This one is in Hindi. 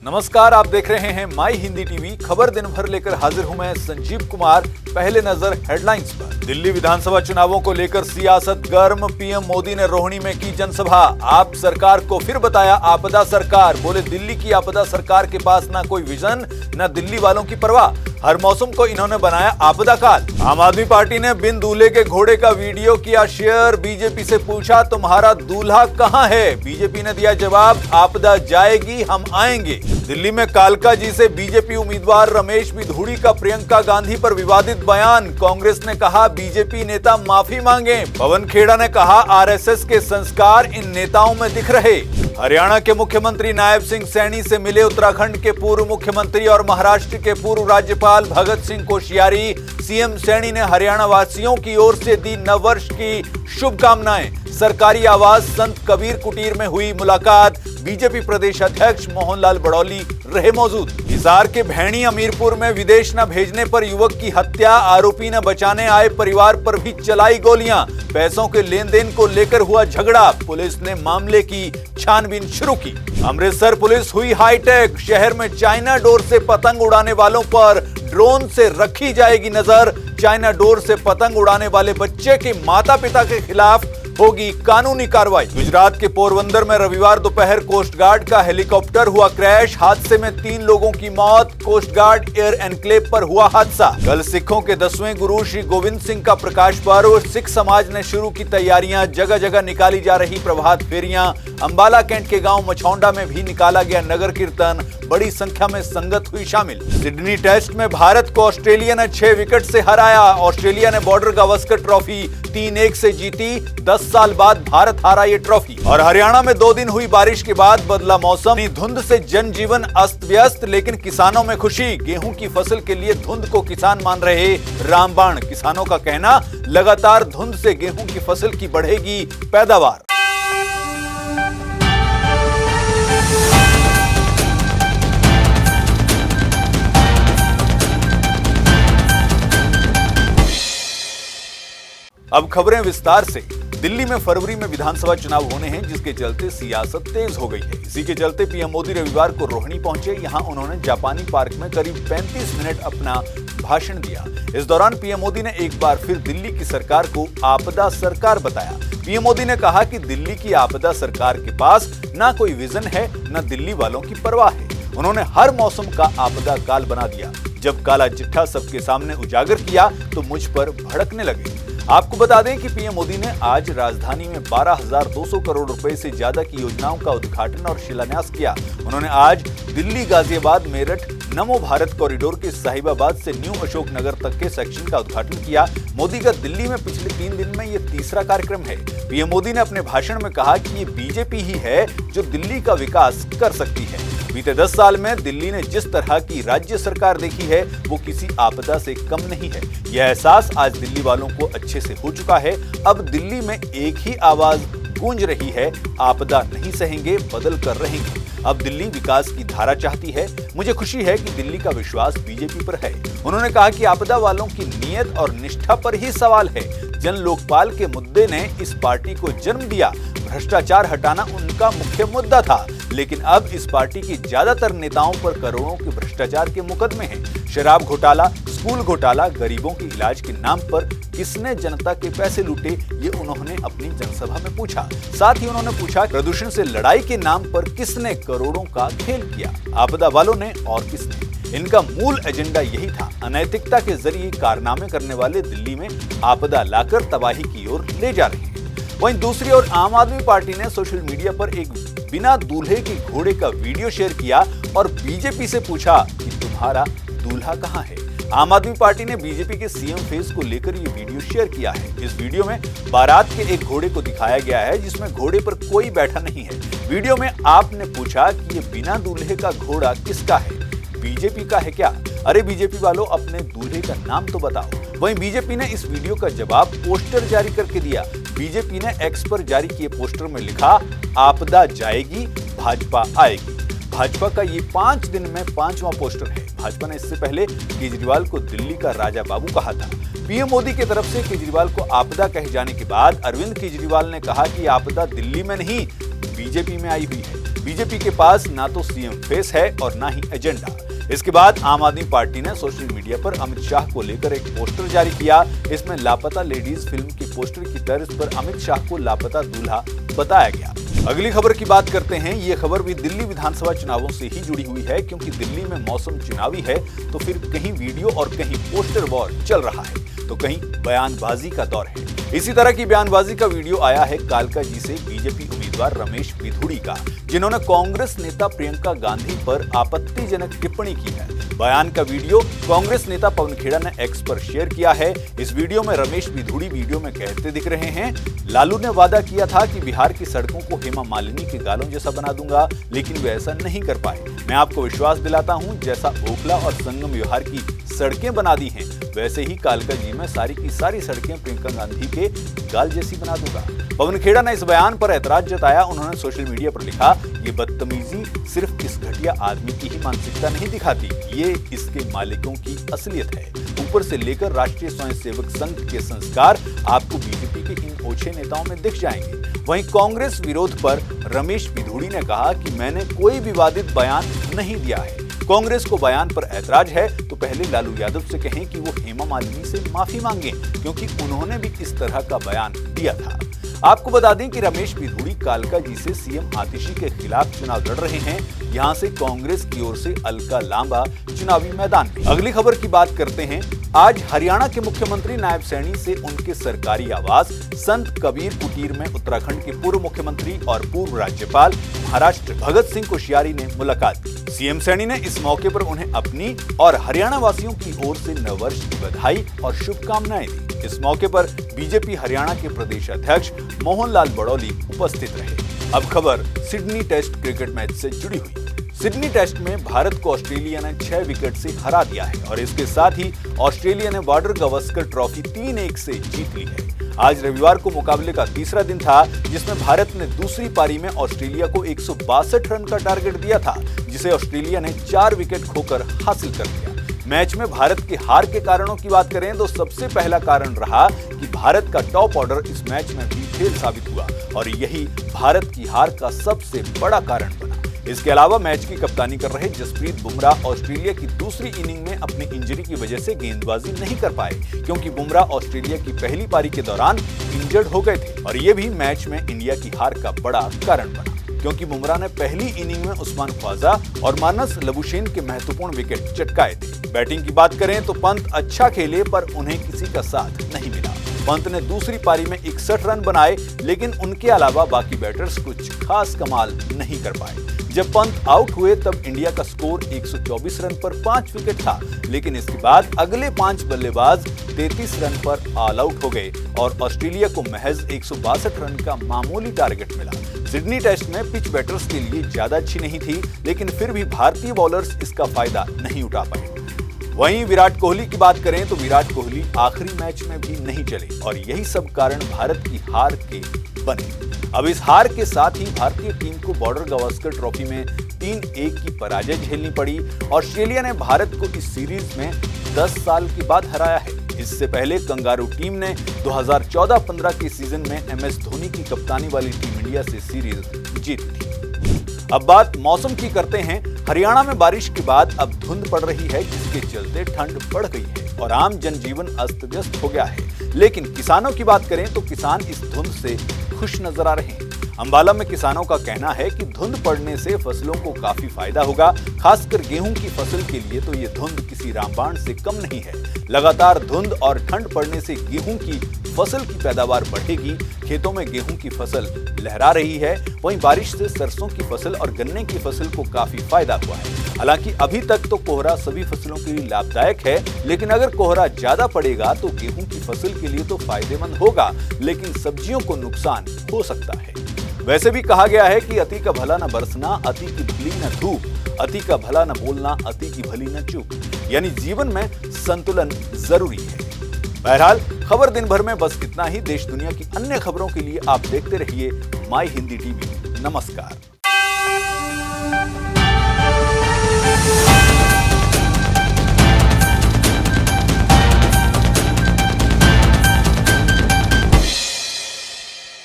नमस्कार, आप देख रहे हैं माई हिंदी टीवी। खबर दिन भर लेकर हाजिर हूं मैं संजीव कुमार। पहले नजर हेडलाइंस पर। दिल्ली विधानसभा चुनावों को लेकर सियासत गर्म। पीएम मोदी ने रोहिणी में की जनसभा। आप सरकार को फिर बताया आपदा सरकार। बोले दिल्ली की आपदा सरकार के पास ना कोई विजन, ना दिल्ली वालों की परवाह। हर मौसम को इन्होंने बनाया आपदा काल। आम आदमी पार्टी ने बिन दूल्हे के घोड़े का वीडियो किया शेयर। बीजेपी से पूछा तुम्हारा दूल्हा कहां है। बीजेपी ने दिया जवाब आपदा जाएगी हम आएंगे। दिल्ली में कालका जी से बीजेपी उम्मीदवार रमेश बिधूड़ी का प्रियंका गांधी पर विवादित बयान। कांग्रेस ने कहा बीजेपी नेता माफी मांगे। पवन खेड़ा ने कहा आरएसएस के संस्कार इन नेताओं में दिख रहे। हरियाणा के मुख्यमंत्री नायब सिंह सैनी से मिले उत्तराखंड के पूर्व मुख्यमंत्री और महाराष्ट्र के पूर्व राज्यपाल भगत सिंह कोश्यारी। सीएम सैनी ने हरियाणा वासियों की ओर से दी नववर्ष की शुभकामनाएं। सरकारी आवास संत कबीर कुटीर में हुई मुलाकात। बीजेपी प्रदेश अध्यक्ष मोहनलाल बड़ौली रहे मौजूद। हिसार के भैणी अमीरपुर में विदेश न भेजने पर युवक की हत्या। आरोपी न बचाने आए परिवार पर भी चलाई गोलियां। पैसों के लेन देन को लेकर हुआ झगड़ा। पुलिस ने मामले की छानबीन शुरू की। अमृतसर पुलिस हुई हाईटेक। शहर में चाइना डोर से पतंग उड़ाने वालों पर ड्रोन से रखी जाएगी नजर। चाइना डोर से पतंग उड़ाने वाले बच्चे के माता पिता के खिलाफ होगी कानूनी कार्रवाई। गुजरात के पोरबंदर में रविवार दोपहर कोस्ट गार्ड का हेलीकॉप्टर हुआ क्रैश। हादसे में 3 लोगों की मौत। कोस्ट गार्ड एयर एनक्लेव पर हुआ हादसा। कल सिखों के 10वें गुरु श्री गोविंद सिंह का प्रकाश पर्व। सिख समाज ने शुरू की तैयारियां। जगह जगह निकाली जा रही प्रभात फेरियां। अंबाला कैंट के गांव मछौंडा में भी निकाला गया नगर कीर्तन। बड़ी संख्या में संगत हुई शामिल। सिडनी टेस्ट में भारत को ऑस्ट्रेलिया ने 6 विकेट से हराया। ऑस्ट्रेलिया ने बॉर्डर गावस्कर ट्रॉफी 3-1 से जीती। 10 साल बाद भारत हारा ये ट्रॉफी। और हरियाणा में 2 दिन हुई बारिश के बाद बदला मौसम। धुंध से जनजीवन अस्त व्यस्त, लेकिन किसानों में खुशी। गेहूं की फसल के लिए धुंध को किसान मान रहे रामबाण। किसानों का कहना लगातार धुंध से गेहूं की फसल की बढ़ेगी पैदावार। अब खबरें विस्तार से। दिल्ली में फरवरी में विधानसभा चुनाव होने हैं, जिसके चलते सियासत तेज हो गई है। इसी के चलते पीएम मोदी रविवार को रोहिणी पहुंचे। यहां उन्होंने जापानी पार्क में करीब 35 मिनट अपना भाषण दिया। इस दौरान पीएम मोदी ने एक बार फिर दिल्ली की सरकार को आपदा सरकार बताया। पीएम मोदी ने कहा कि दिल्ली की आपदा सरकार के पास ना कोई विजन है, न दिल्ली वालों की परवाह है। उन्होंने हर मौसम का आपदा काल बना दिया। जब काला चिट्ठा सबके सामने उजागर किया तो मुझ पर भड़कने लगे। आपको बता दें कि पीएम मोदी ने आज राजधानी में 12,200 करोड़ रुपए से ज्यादा की योजनाओं का उद्घाटन और शिलान्यास किया। उन्होंने आज दिल्ली गाजियाबाद मेरठ नमो भारत कॉरिडोर के साहिबाबाद से न्यू अशोकनगर तक के सेक्शन का उद्घाटन किया। मोदी का दिल्ली में पिछले 3 दिन में ये तीसरा कार्यक्रम है। पीएम मोदी ने अपने भाषण में कहा कि ये बीजेपी ही है जो दिल्ली का विकास कर सकती है। बीते 10 साल में दिल्ली ने जिस तरह की राज्य सरकार देखी है वो किसी आपदा से कम नहीं है। यह एहसास आज दिल्ली वालों को अच्छे से हो चुका है। अब दिल्ली में एक ही आवाज गूंज रही है, आपदा नहीं सहेंगे, बदल कर रहेंगे। अब दिल्ली विकास की धारा चाहती है। मुझे खुशी है कि दिल्ली का विश्वास बीजेपी पर है। उन्होंने कहा कि आपदा वालों की नीयत और निष्ठा पर ही सवाल है। जन लोकपाल के मुद्दे ने इस पार्टी को जन्म दिया। भ्रष्टाचार हटाना उनका मुख्य मुद्दा था, लेकिन अब इस पार्टी की ज्यादातर नेताओं पर करोड़ों के भ्रष्टाचार के मुकदमे हैं। शराब घोटाला, स्कूल घोटाला, गरीबों के इलाज के नाम पर किसने जनता के पैसे लूटे, ये उन्होंने अपनी जनसभा में पूछा। साथ ही उन्होंने पूछा प्रदूषण से लड़ाई के नाम पर किसने करोड़ों का खेल किया, आपदा वालों ने और किसने। इनका मूल एजेंडा यही था, अनैतिकता के जरिए कारनामे करने वाले दिल्ली में आपदा लाकर तबाही की ओर ले जा रहे हैं। वहीं दूसरी ओर आम आदमी पार्टी ने सोशल मीडिया पर एक बिना दूल्हे के घोड़े का वीडियो शेयर किया और बीजेपी से पूछा कि तुम्हारा दूल्हा कहां है। आम आदमी पार्टी ने बीजेपी के सीएम फेस को लेकर ये वीडियो शेयर किया है। इस वीडियो में बारात के एक घोड़े को दिखाया गया है, जिसमें घोड़े पर कोई बैठा नहीं है। वीडियो में आपने पूछा कि ये बिना दूल्हे का घोड़ा किसका है, बीजेपी का है क्या? अरे बीजेपी वालों, अपने दूल्हे का नाम तो बताओ। वहीं बीजेपी ने इस वीडियो का जवाब पोस्टर जारी करके दिया। बीजेपी ने एक्स पर जारी किए पोस्टर में लिखा, आपदा जाएगी, भाजपा आएगी। भाजपा का ये 5 दिन में 5वां पोस्टर है। भाजपा ने इससे पहले केजरीवाल को दिल्ली का राजा बाबू कहा था। पीएम मोदी की तरफ से केजरीवाल को आपदा कहे जाने के बाद अरविंद केजरीवाल ने कहा कि आपदा दिल्ली में नहीं, बीजेपी में आई हुई है। बीजेपी के पास ना तो सीएम फेस है और ना ही एजेंडा। इसके बाद आम आदमी पार्टी ने सोशल मीडिया पर अमित शाह को लेकर एक पोस्टर जारी किया। इसमें लापता लेडीज फिल्म की पोस्टर की तर्ज पर अमित शाह को लापता दूल्हा बताया गया। अगली खबर की बात करते हैं। ये खबर भी दिल्ली विधानसभा चुनावों से ही जुड़ी हुई है, क्योंकि दिल्ली में मौसम चुनावी है तो फिर कहीं वीडियो और कहीं पोस्टर वॉर चल रहा है तो कहीं बयानबाजी का दौर है। इसी तरह की बयानबाजी का वीडियो आया है कालकाजी से बीजेपी उम्मीदवार रमेश बिधूड़ी का, जिन्होंने कांग्रेस नेता प्रियंका गांधी पर आपत्तिजनक टिप्पणी की है। बयान का वीडियो कांग्रेस नेता पवन खेड़ा ने एक्स पर शेयर किया है। इस वीडियो में रमेश बिधूड़ी वीडियो में कहते दिख रहे हैं, लालू ने वादा किया था कि बिहार की सड़कों को हेमा मालिनी के गालों जैसा बना दूंगा, लेकिन वे ऐसा नहीं कर पाए। मैं आपको विश्वास दिलाता हूं, जैसा ओखला और संगम विहार की सड़कें बना दी हैं, वैसे ही कालकाजी में सारी की सारी सड़कें प्रियंका गांधी के गाल जैसी बना दूंगा। पवन खेड़ा ने इस बयान पर ऐतराज जताया। उन्होंने सोशल मीडिया पर लिखा, ये बदतमीजी सिर्फ इस घटिया आदमी की ही मानसिकता नहीं दिखाती, ये इसके मालिकों की असलियत है। ऊपर से लेकर राष्ट्रीय स्वयंसेवक संघ के संस्कार आपको बीजेपी के इन ओछे नेताओं में दिख जाएंगे। वहीं कांग्रेस विरोध पर रमेश बिधूड़ी ने कहा कि मैंने कोई विवादित बयान नहीं दिया है। कांग्रेस को बयान पर ऐतराज है तो पहले लालू यादव से कहें कि वो हेमा मालिनी से माफी मांगे, क्योंकि उन्होंने भी इस तरह का बयान दिया था। आपको बता दें कि रमेश बिधूड़ी कालकाजी से सीएम आतिशी के खिलाफ चुनाव लड़ रहे हैं। यहां से कांग्रेस की ओर से अलका लांबा चुनावी मैदान में। अगली खबर की बात करते हैं। आज हरियाणा के मुख्यमंत्री नायब सैनी से उनके सरकारी आवास संत कबीर कुटीर में उत्तराखंड के पूर्व मुख्यमंत्री और पूर्व राज्यपाल महाराष्ट्र भगत सिंह कोश्यारी ने मुलाकात की। सीएम सैनी ने इस मौके पर उन्हें अपनी और हरियाणा वासियों की ओर से नववर्ष की बधाई और शुभकामनाएं दी। इस मौके पर बीजेपी हरियाणा के प्रदेश अध्यक्ष मोहनलाल बड़ौली उपस्थित रहे। अब खबर सिडनी टेस्ट क्रिकेट मैच से जुड़ी हुई। सिडनी टेस्ट में भारत को ऑस्ट्रेलिया ने 6 विकेट से हरा दिया है और इसके साथ ही ऑस्ट्रेलिया ने बॉर्डर गावस्कर ट्रॉफी 3-1 से जीत ली है। आज रविवार को मुकाबले का तीसरा दिन था, जिसमें भारत ने दूसरी पारी में ऑस्ट्रेलिया को 162 रन का टारगेट दिया था, जिसे ऑस्ट्रेलिया ने 4 विकेट खोकर हासिल कर लिया। मैच में भारत के हार के कारणों की बात करें तो सबसे पहला कारण रहा कि भारत का टॉप ऑर्डर इस मैच में भी फेल साबित हुआ और यही भारत की हार का सबसे बड़ा कारण बना। इसके अलावा मैच की कप्तानी कर रहे जसप्रीत बुमराह ऑस्ट्रेलिया की दूसरी इनिंग में अपनी इंजरी की वजह से गेंदबाजी नहीं कर पाए, क्योंकि बुमराह ऑस्ट्रेलिया की पहली पारी के दौरान इंजर्ड हो गए थे और ये भी मैच में इंडिया की हार का बड़ा कारण बना, क्योंकि बुमराह ने पहली इनिंग में उस्मान ख्वाजा और मानस लबुशेन के महत्वपूर्ण विकेट चटकाए थे। बैटिंग की बात करें तो पंत अच्छा खेले पर उन्हें किसी का साथ नहीं मिला। पंत ने दूसरी पारी में 61 रन बनाए, लेकिन उनके अलावा बाकी बैटर्स कुछ खास कमाल नहीं कर पाए। जब पंत आउट हुए तब इंडिया का स्कोर 124 रन पर 5 विकेट था, लेकिन इसके बाद अगले 5 बल्लेबाज 33 रन पर ऑल आउट हो गए और ऑस्ट्रेलिया को महज 162 रन का मामूली टारगेट मिला। सिडनी टेस्ट में पिच बैटर्स के लिए ज्यादा अच्छी नहीं थी, लेकिन फिर भी भारतीय बॉलर्स इसका फायदा नहीं उठा पाए। वहीं विराट कोहली की बात करें तो विराट कोहली आखिरी मैच में भी नहीं चले और यही सब कारण भारत की हार के बने। अब इस हार के साथ ही भारतीय टीम को बॉर्डर गावस्कर ट्रॉफी में 3-1 की पराजय झेलनी पड़ी। ऑस्ट्रेलिया ने भारत को इस सीरीज में 10 साल के बाद हराया है। इससे पहले कंगारू टीम ने 2014-15 के सीजन में MS धोनी की कप्तानी वाली टीम इंडिया से सीरीज जीती थी। अब बात मौसम की करते हैं। हरियाणा में बारिश के बाद अब धुंध पड़ रही है, जिसके चलते ठंड बढ़ गई है और आम जनजीवन अस्त व्यस्त हो गया है। लेकिन किसानों की बात करें तो किसान इस धुंध से खुश नजर आ रहे हैं। अंबाला में किसानों का कहना है कि धुंध पड़ने से फसलों को काफी फायदा होगा। खासकर गेहूं की फसल के लिए तो ये धुंध किसी रामबाण से कम नहीं है। लगातार धुंध और ठंड पड़ने से गेहूं की फसल की पैदावार बढ़ेगी। खेतों में गेहूं की फसल लहरा रही है। वहीं बारिश से सरसों की फसल और गन्ने की फसल को काफी फायदा हुआ है। हालांकि अभी तक तो कोहरा सभी फसलों के लिए लाभदायक है, लेकिन अगर कोहरा ज्यादा पड़ेगा तो गेहूं की फसल के लिए तो फायदेमंद होगा, लेकिन सब्जियों को नुकसान हो सकता है। वैसे भी कहा गया है कि अति का भला न बरसना, अति की भली न धूप, अति का भला न बोलना, अति की भली न चूक। यानी जीवन में संतुलन जरूरी है। बहरहाल खबर दिन भर में बस इतना ही। देश दुनिया की अन्य खबरों के लिए आप देखते रहिए माई हिंदी टीवी। नमस्कार।